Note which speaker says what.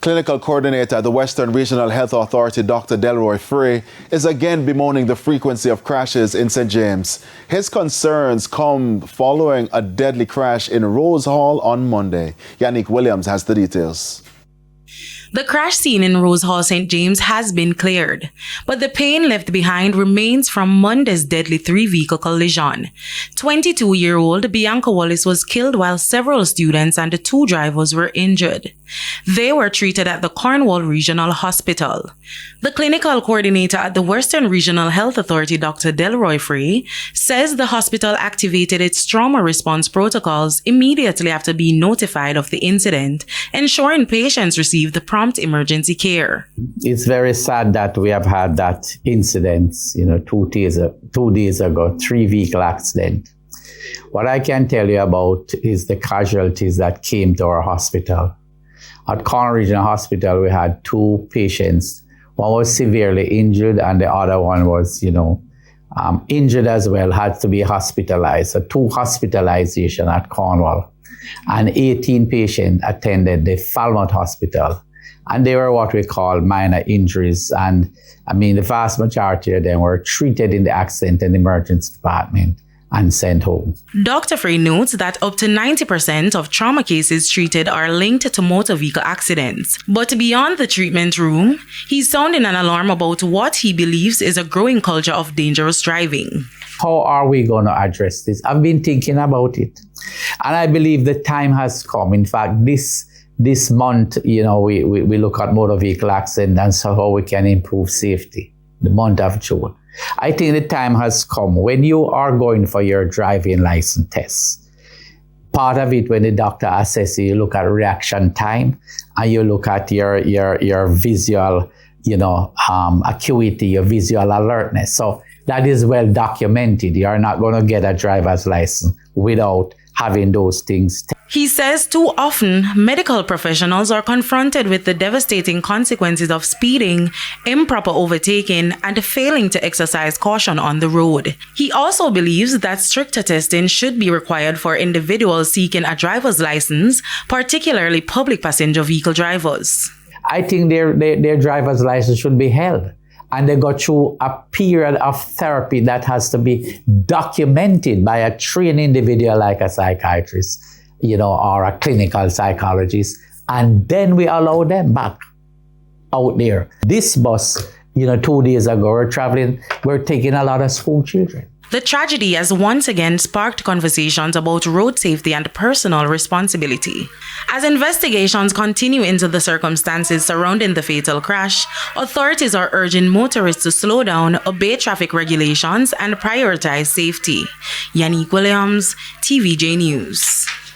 Speaker 1: Clinical coordinator at the Western Regional Health Authority, Dr. Delroy Fray, is again bemoaning the frequency of crashes in St. James. His concerns come following a deadly crash in Rose Hall on Monday. Yannick Williams has the details.
Speaker 2: The crash scene in Rose Hall, St. James has been cleared, but the pain left behind remains from Monday's deadly three-vehicle collision. 22-year-old Bianca Wallace was killed while several students and the two drivers were injured. They were treated at the Cornwall Regional Hospital. The clinical coordinator at the Western Regional Health Authority, Dr. Delroy Fray, says the hospital activated its trauma response protocols immediately after being notified of the incident, ensuring patients receive the prompt emergency care.
Speaker 3: It's very sad that we have had that incident, 2 days ago, three-vehicle accident. What I can tell you about is the casualties that came to our hospital. At Cornwall Regional Hospital, we had 2 patients. One was severely injured and the other one was, injured as well, had to be hospitalized. So 2 hospitalizations at Cornwall. And 18 patients attended the Falmouth Hospital. And they were what we call minor injuries. And the vast majority of them were treated in the accident and emergency department and sent home.
Speaker 2: Dr. Fray notes that up to 90% of trauma cases treated are linked to motor vehicle accidents. But beyond the treatment room, he's sounding an alarm about what he believes is a growing culture of dangerous driving.
Speaker 3: How are we going to address this? I've been thinking about it. And I believe the time has come. In fact, this month, we look at motor vehicle accidents and so how we can improve safety, the month of June. I think the time has come when you are going for your driving license test. Part of it, when the doctor assesses you, look at reaction time and you look at your visual, acuity, your visual alertness. So that is well documented. You are not going to get a driver's license without having those things.
Speaker 2: He says too often, medical professionals are confronted with the devastating consequences of speeding, improper overtaking, and failing to exercise caution on the road. He also believes that stricter testing should be required for individuals seeking a driver's license, particularly public passenger vehicle drivers.
Speaker 3: I think their driver's license should be held. And they go through a period of therapy that has to be documented by a trained individual like a psychiatrist, or a clinical psychologist. And then we allow them back out there. This bus, 2 days ago, we're taking a lot of school children.
Speaker 2: The tragedy has once again sparked conversations about road safety and personal responsibility. As investigations continue into the circumstances surrounding the fatal crash, authorities are urging motorists to slow down, obey traffic regulations, and prioritize safety. Yannick Williams, TVJ News.